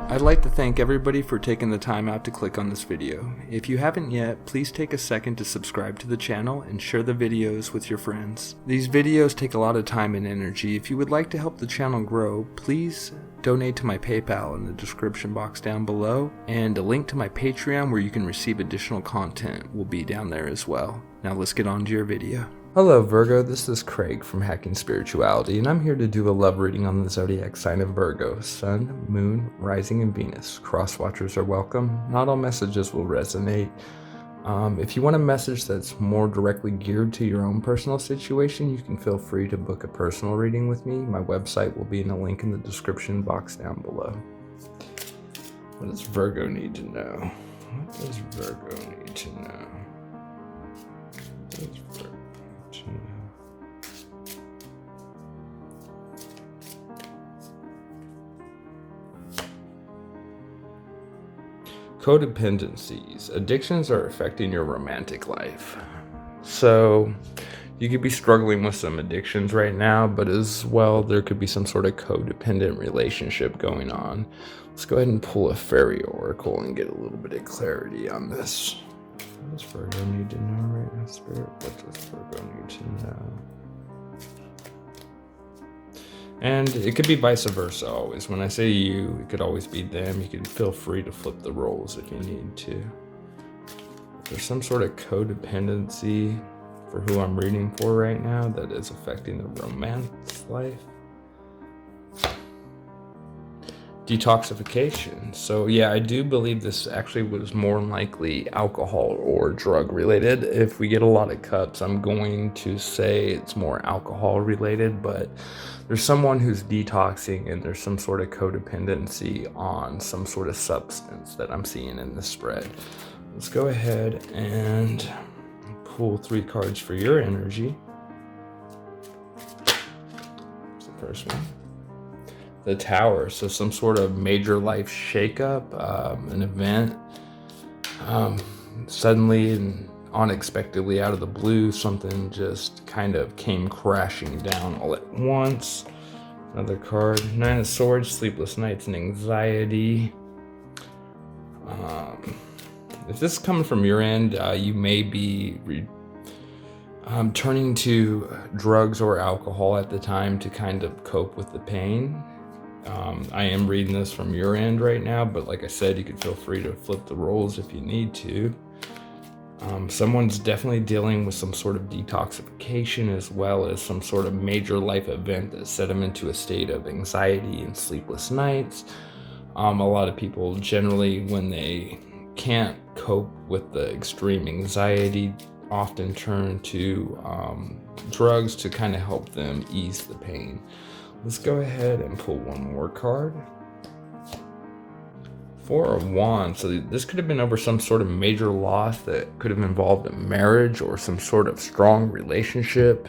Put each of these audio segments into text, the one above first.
I'd like to thank everybody for taking the time out to click on this video. If you haven't yet, please take a second to subscribe to the channel and share the videos with your friends. These videos take a lot of time and energy. If you would like to help the channel grow, please donate to my PayPal in the description box down below, and a link to my Patreon where you can receive additional content will be down there as well. Now let's get on to your video. Hello Virgo, this is Craig from Hacking Spirituality, and I'm here to do a love reading on the Zodiac sign of Virgo. Sun, Moon, Rising, and Venus. Cross-watchers are welcome. Not all messages will resonate. If you want a message that's more directly geared to your own personal situation, you can feel free to book a personal reading with me. My website will be in a link in the description box down below. What does Virgo need to know? What does Virgo need to know? What does Virgo need to know? Codependencies. Addictions are affecting your romantic life. So you could be struggling with some addictions right now, but as well there could be some sort of codependent relationship going on. Let's go ahead and pull a fairy oracle and get a little bit of clarity on this. What does Virgo need to know right now, Spirit? What does Virgo need to know? And it could be vice versa always. When I say you, it could always be them. You can feel free to flip the roles if you need to. If there's some sort of codependency for who I'm reading for right now that is affecting the romance life. Detoxification. So yeah, I do believe this actually was more likely alcohol or drug related. If we get a lot of cups, I'm going to say it's more alcohol related, but there's someone who's detoxing and there's some sort of codependency on some sort of substance that I'm seeing in the spread. Let's go ahead and pull 3 cards for your energy. That's the first one. The Tower, so some sort of major life shakeup, an event, suddenly and unexpectedly out of the blue, something just kind of came crashing down all at once. Another card, 9 of Swords, sleepless nights and anxiety. If this is coming from your end, you may be turning to drugs or alcohol at the time to kind of cope with the pain. I am reading this from your end right now, but like I said, you can feel free to flip the roles if you need to. Someone's definitely dealing with some sort of detoxification as well as some sort of major life event that set them into a state of anxiety and sleepless nights. A lot of people generally, when they can't cope with the extreme anxiety, often turn to drugs to kind of help them ease the pain. Let's go ahead and pull one more card. 4 of Wands. So this could have been over some sort of major loss that could have involved a marriage or some sort of strong relationship.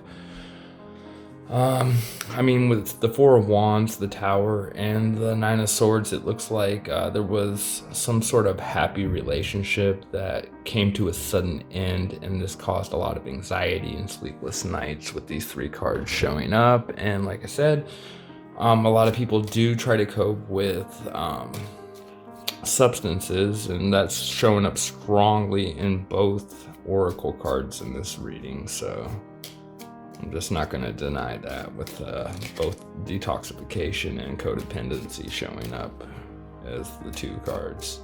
I mean, with the 4 of Wands, the Tower, and the 9 of Swords, it looks like there was some sort of happy relationship that came to a sudden end, and this caused a lot of anxiety and sleepless nights with these 3 cards showing up. And like I said, a lot of people do try to cope with substances, and that's showing up strongly in both oracle cards in this reading, so I'm just not going to deny that with both detoxification and codependency showing up as the 2 cards.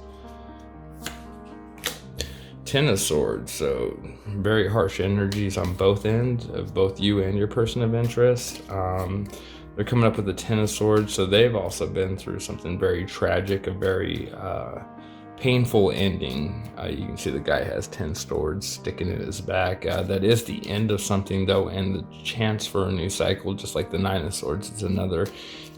10 of Swords, so very harsh energies on both ends of both you and your person of interest. They're coming up with the 10 of Swords, so they've also been through something very tragic, a very painful ending. You can see the guy has 10 swords sticking in his back. That is the end of something though, and the chance for a new cycle, just like the 9 of Swords. It's another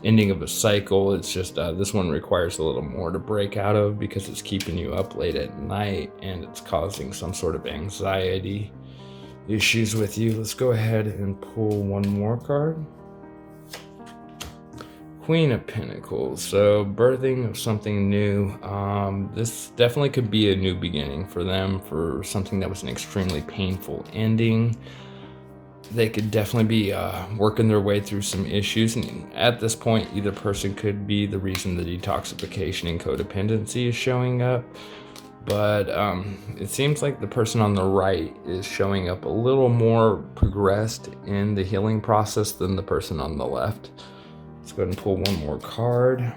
ending of a cycle. It's just this one requires a little more to break out of because it's keeping you up late at night and it's causing some sort of anxiety issues with you. Let's go ahead and pull one more card. Queen of Pentacles, so birthing of something new. This definitely could be a new beginning for them, for something that was an extremely painful ending. they could definitely be working their way through some issues. And at this point, either person could be the reason the detoxification and codependency is showing up. But it seems like the person on the right is showing up a little more progressed in the healing process than the person on the left. Let's go ahead and pull one more card.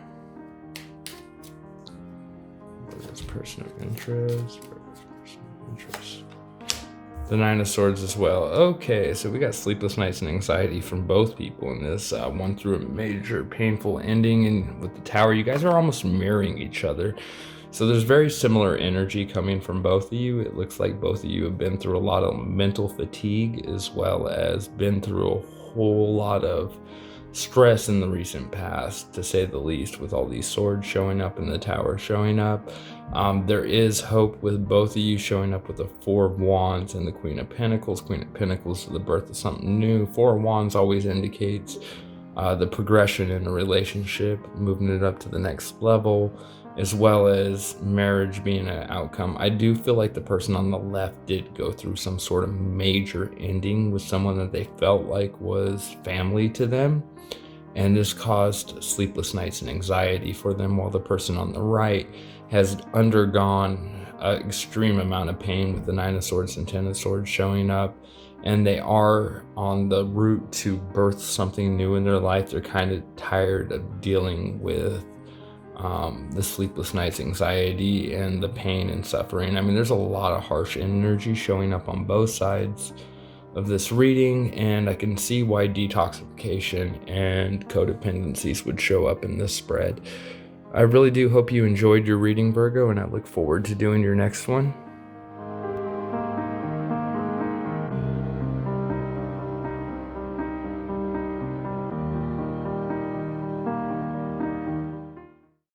This person of interest. The Nine of Swords as well. Okay, so we got sleepless nights and anxiety from both people in this. One through a major painful ending, and with the Tower, you guys are almost mirroring each other. So there's very similar energy coming from both of you. It looks like both of you have been through a lot of mental fatigue, as well as been through a whole lot of stress in the recent past, to say the least, with all these swords showing up and the Tower showing up. There is hope with both of you showing up with the Four of Wands and the Queen of Pentacles. Queen of Pentacles is the birth of something new. Four of Wands always indicates the progression in a relationship, moving it up to the next level, as well as marriage being an outcome. I do feel like the person on the left did go through some sort of major ending with someone that they felt like was family to them, and this caused sleepless nights and anxiety for them, while the person on the right has undergone an extreme amount of pain with the Nine of Swords and Ten of Swords showing up, and they are on the route to birth something new in their life. They're kind of tired of dealing with the sleepless nights, anxiety, and the pain and suffering. I mean, there's a lot of harsh energy showing up on both sides of this reading, and I can see why detoxification and codependencies would show up in this spread. I really do hope you enjoyed your reading, Virgo, and I look forward to doing your next one.